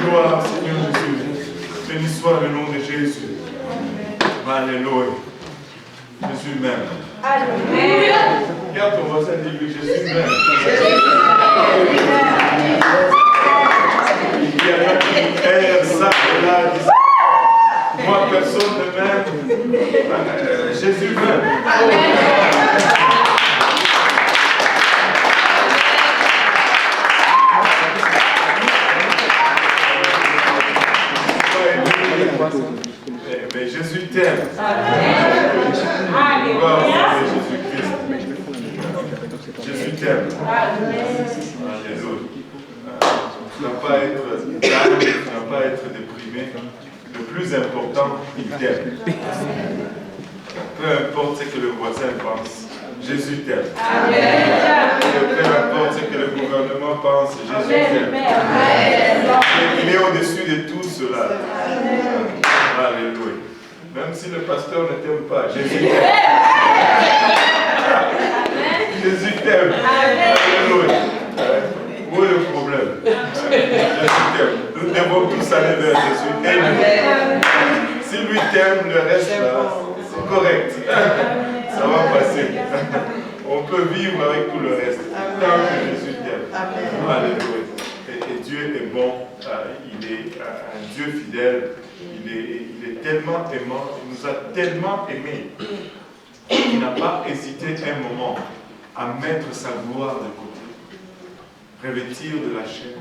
Gloire, Seigneur Jésus. Béni soit le nom de Jésus. Alléluia. Jésus même. Alléluia. Regarde ton voisin et dis-lui, Jésus même. Il y a qui erre ça et là, dit, moi personne ne m'aime. Jésus même. Mais Jésus t'aime. Jésus t'aime. Alléluia. Tu n'as pas à être calme, tu n'as pas à être déprimé. Le plus important, il t'aime. Peu importe ce que le voisin pense, Jésus t'aime. Peu importe ce que le gouvernement pense, Jésus t'aime. Il est au-dessus de tout cela. Alléluia. Même si le pasteur ne t'aime pas, Jésus t'aime. Jésus t'aime. Alléluia. Où est le problème? Jésus t'aime. Nous devons tous aller vers Jésus. Amen. Si lui t'aime, le reste là, c'est correct. Ça va passer. On peut vivre avec tout le reste. Tant que Jésus t'aime. Alléluia. Et Dieu est bon. Il est un Dieu fidèle. Il est tellement aimant. Il nous a tellement aimés. Il n'a pas hésité un moment à mettre sa gloire de côté. Revêtir de la chair.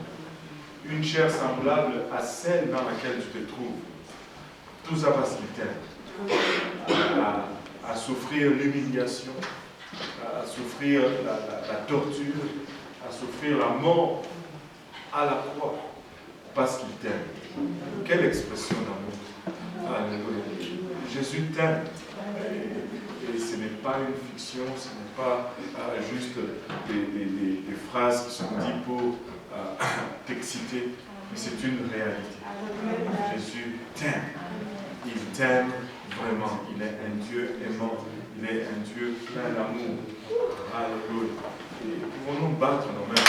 Une chair semblable à celle dans laquelle tu te trouves. Tout ça parce qu'il t'aime. À souffrir l'humiliation, à souffrir la torture, à souffrir la mort à la croix, parce qu'il t'aime. Quelle expression d'amour. Alléluia. Jésus t'aime. Et ce n'est pas une fiction, ce n'est pas juste des phrases qui sont dites pour t'exciter, mais c'est une réalité. Jésus t'aime. Il t'aime vraiment. Il est un Dieu aimant. Il est un Dieu plein d'amour. Alléluia. Et pouvons-nous battre nos mains?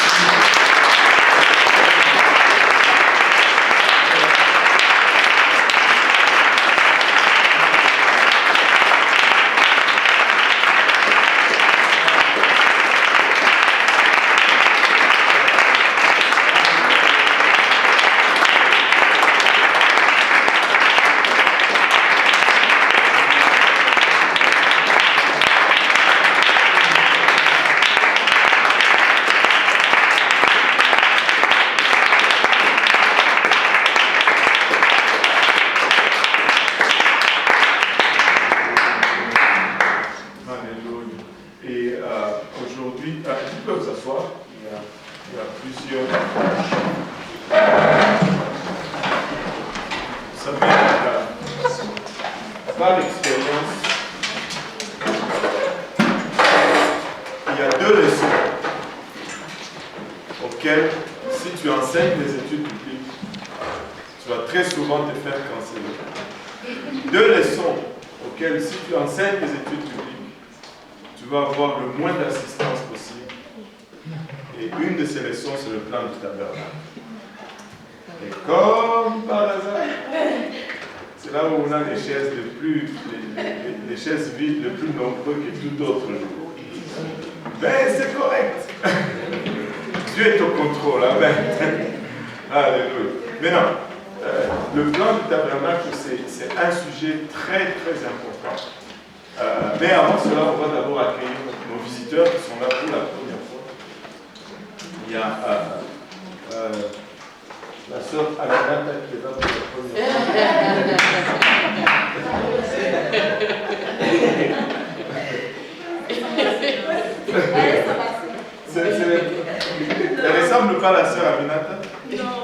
Elle ressemble pas à la sœur Aminata? Non.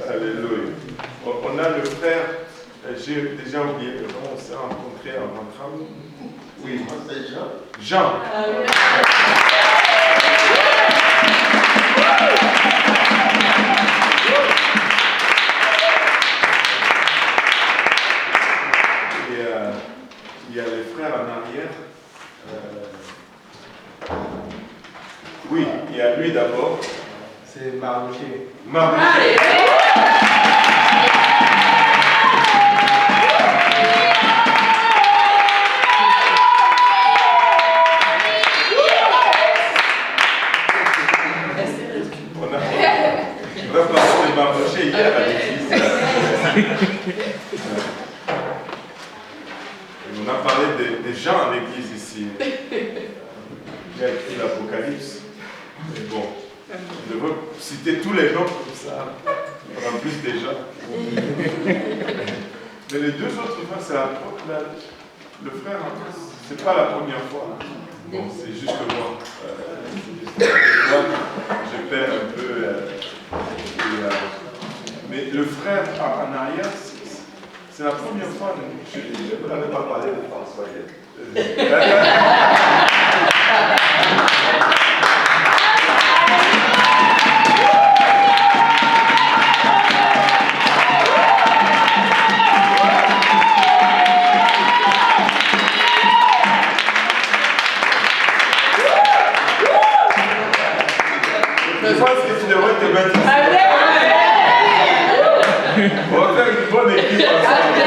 Alléluia. On a le frère, j'ai déjà oublié le nom, on s'est rencontrés en rentrant. Oui, moi c'est Jean. Jean. Il y a les frères en arrière. Oui, il y a lui d'abord. C'est Mardoché. Mardoché. On a passé les Mardoché hier à l'église. On a parlé des gens à l'église ici. J'ai écrit l'Apocalypse. Mais bon, je veux citer tous les noms comme ça. En plus déjà. Mais les deux autres frères, c'est le frère, c'est pas la première fois. Bon, c'est juste que moi. Je perds un peu. Mais le frère en arrière, c'est la première fois. Je n'avais pas parlé de François hier. Je pense que tu devrais te mettre ici. On va faire une bonne équipe ensemble.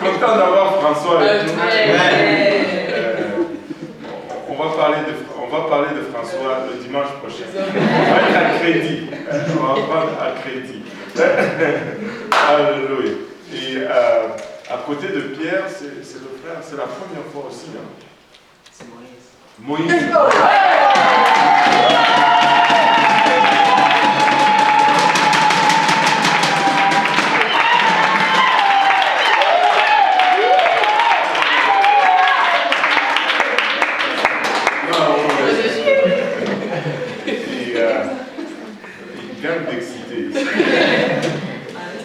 Content d'avoir François et tout. On va parler de François le dimanche prochain. On va être à crédit. On va prendre à crédit. Alléluia. Et à côté de Pierre, c'est le frère, c'est la première fois aussi. Hein. C'est Moïse. Moïse. Il vient d'exciter ici.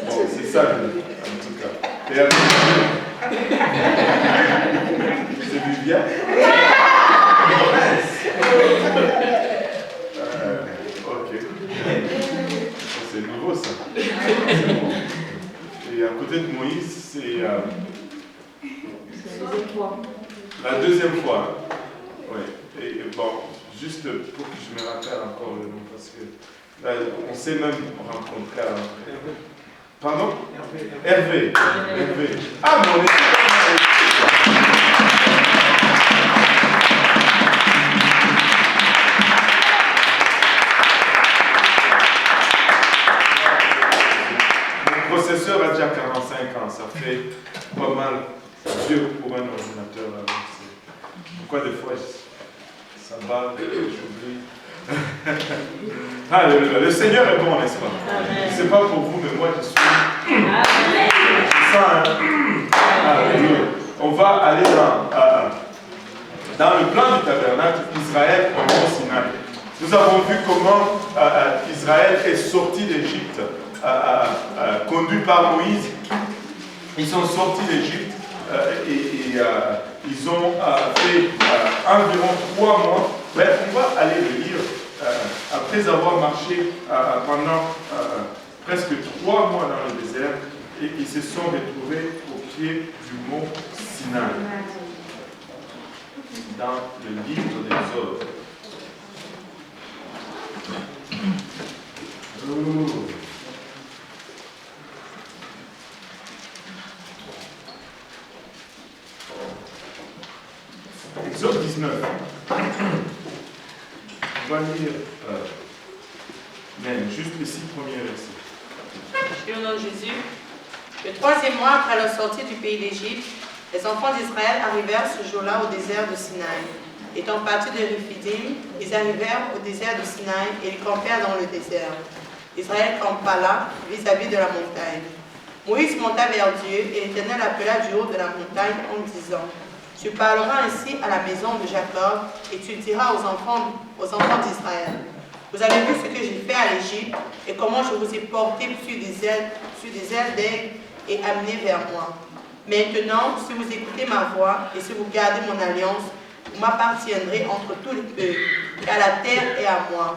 Bon, c'est ça, en tout cas. Et c'est Viviane. Ok. C'est nouveau ça. Et à côté de Moïse, c'est la deuxième fois. Oui. Et bon, juste pour que je me rappelle encore le nom, parce que là, on s'est même rencontré à l'entrée. Pardon? Hervé. Ah, mon Mon processeur a déjà 45 ans, ça fait pas mal vieux pour un ordinateur. Pourquoi des fois ça bat, j'oublie. Alléluia. Le Seigneur est bon, n'est-ce pas? Ce n'est pas pour vous, mais moi je suis. C'est ça, hein? Alléluia. On va aller dans le plan du tabernacle Israël au mont Sinaï. Nous avons vu comment Israël est sorti d'Égypte, conduit par Moïse. Ils sont sortis d'Égypte et ils ont fait environ 3 mois. Bref, on va aller le lire. Après avoir marché pendant presque 3 mois dans le désert, et ils se sont retrouvés au pied du mont Sinaï, dans le livre des Exode. Exode 19. On va lire même juste les 6 premiers versets. Au nom de Jésus. Le 3e mois après la sortie du pays d'Égypte, les enfants d'Israël arrivèrent ce jour-là au désert de Sinaï. Étant partis de Rephidim, ils arrivèrent au désert de Sinaï et ils campèrent dans le désert. Israël campa là, vis-à-vis de la montagne. Moïse monta vers Dieu et l'Éternel appela du haut de la montagne en disant: Tu parleras ainsi à la maison de Jacob et tu diras aux enfants d'Israël: Vous avez vu ce que j'ai fait à l'Égypte et comment je vous ai porté sur des ailes d'aigle et amené vers moi. Maintenant, si vous écoutez ma voix et si vous gardez mon alliance, vous m'appartiendrez entre tous les peuples, car la terre est à moi.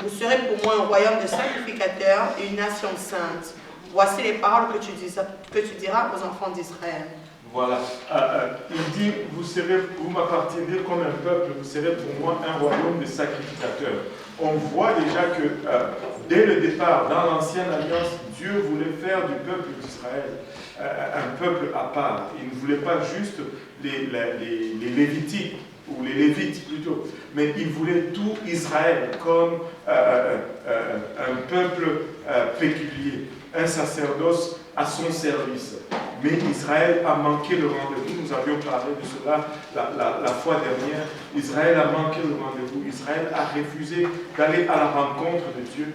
Vous serez pour moi un royaume de sacrificateurs et une nation sainte. Voici les paroles que tu diras aux enfants d'Israël. Voilà. Il dit, vous m'appartiendrez comme un peuple, vous serez pour moi un royaume de sacrificateurs. On voit déjà que dès le départ, dans l'Ancienne Alliance, Dieu voulait faire du peuple d'Israël un peuple à part. Il ne voulait pas juste les Lévitiques, ou les Lévites plutôt, mais il voulait tout Israël comme un peuple péculier, un sacerdoce à son service. Mais Israël a manqué le rendez-vous. Nous avions parlé de cela la fois dernière. Israël a manqué le rendez-vous. Israël a refusé d'aller à la rencontre de Dieu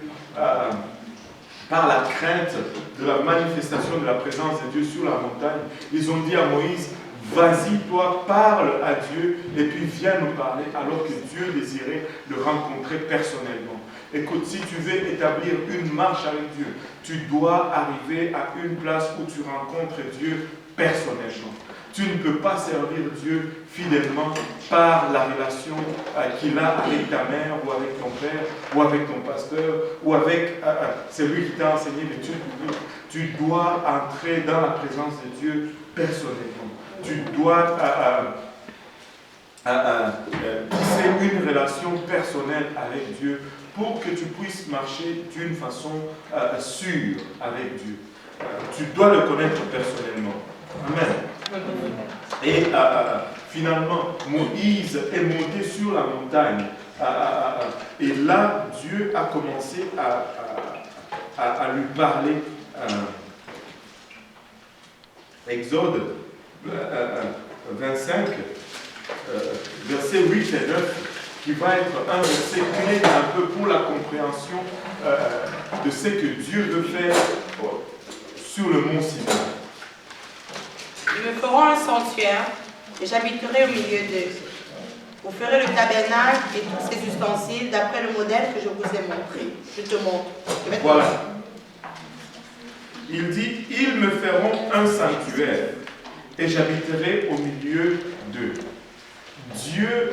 par la crainte de la manifestation de la présence de Dieu sur la montagne. Ils ont dit à Moïse, vas-y, toi, parle à Dieu et puis viens nous parler, alors que Dieu désirait le rencontrer personnellement. Écoute, si tu veux établir une marche avec Dieu, tu dois arriver à une place où tu rencontres Dieu personnellement. Tu ne peux pas servir Dieu fidèlement par la relation qu'il a avec ta mère, ou avec ton père, ou avec ton pasteur, ou avec celui qui t'a enseigné l'étude publique. Tu dois entrer dans la présence de Dieu personnellement. Tu dois tisser une relation personnelle avec Dieu pour que tu puisses marcher d'une façon sûre avec Dieu. Tu dois le connaître personnellement. Amen. Et finalement, Moïse est monté sur la montagne. Et là, Dieu a commencé à lui parler. Exode 25, versets 8 et 9, qui va être un verset clé un peu pour la compréhension de ce que Dieu veut faire sur le mont Sinaï. Ils me feront un sanctuaire et j'habiterai au milieu d'eux. Vous ferez le tabernacle et tous ses ustensiles d'après le modèle que je vous ai montré. Je te montre. Voilà. Il dit, ils me feront un sanctuaire et j'habiterai au milieu d'eux. Dieu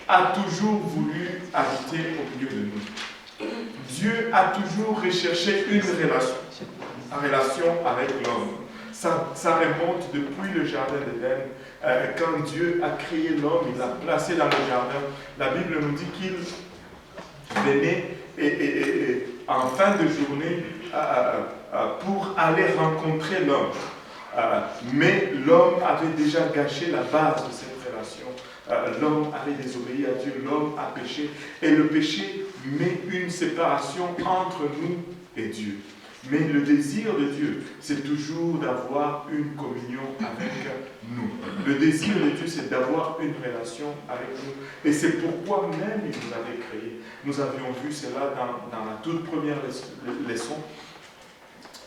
a toujours voulu habiter au milieu de nous. Dieu a toujours recherché une relation avec l'homme. Ça remonte depuis le jardin d'Éden. Quand Dieu a créé l'homme, il l'a placé dans le jardin. La Bible nous dit qu'il venait et en fin de journée pour aller rencontrer l'homme. Mais l'homme avait déjà gâché la base de cette relation. L'homme avait désobéi à Dieu, l'homme a péché. Et le péché met une séparation entre nous et Dieu. Mais le désir de Dieu, c'est toujours d'avoir une communion avec nous. Le désir de Dieu, c'est d'avoir une relation avec nous. Et c'est pourquoi même il nous avait créés. Nous avions vu cela dans la toute première leçon.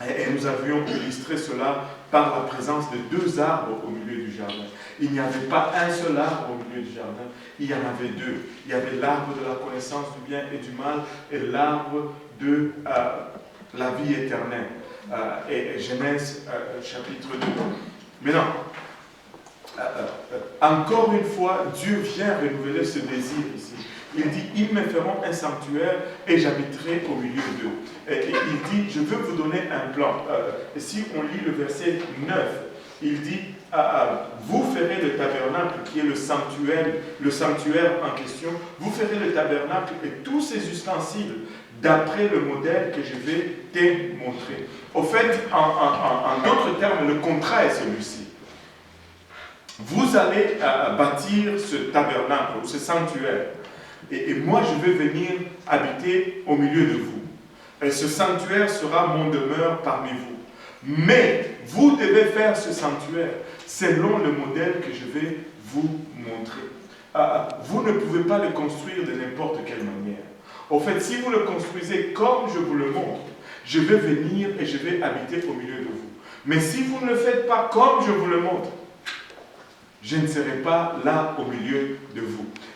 Et nous avions illustré cela par la présence de deux arbres au milieu du jardin. Il n'y avait pas un seul arbre au milieu du jardin, il y en avait deux. Il y avait l'arbre de la connaissance du bien et du mal et l'arbre de la vie éternelle. Et Genèse chapitre 2. Maintenant, encore une fois, Dieu vient renouveler ce désir ici. Il dit, ils me feront un sanctuaire et j'habiterai au milieu d'eux. Et il dit, je veux vous donner un plan. Et si on lit le verset 9, il dit, vous ferez le tabernacle qui est le sanctuaire en question, vous ferez le tabernacle et tous ses ustensiles d'après le modèle que je vais te montrer. Au fait, en d'autres termes, le contrat est celui-ci. Vous allez bâtir ce tabernacle, ce sanctuaire. Et moi, je vais venir habiter au milieu de vous. Et ce sanctuaire sera mon demeure parmi vous. Mais vous devez faire ce sanctuaire selon le modèle que je vais vous montrer. Vous ne pouvez pas le construire de n'importe quelle manière. Au fait, si vous le construisez comme je vous le montre, je vais venir et je vais habiter au milieu de vous. Mais si vous ne le faites pas comme je vous le montre, je ne serai pas là au milieu de vous.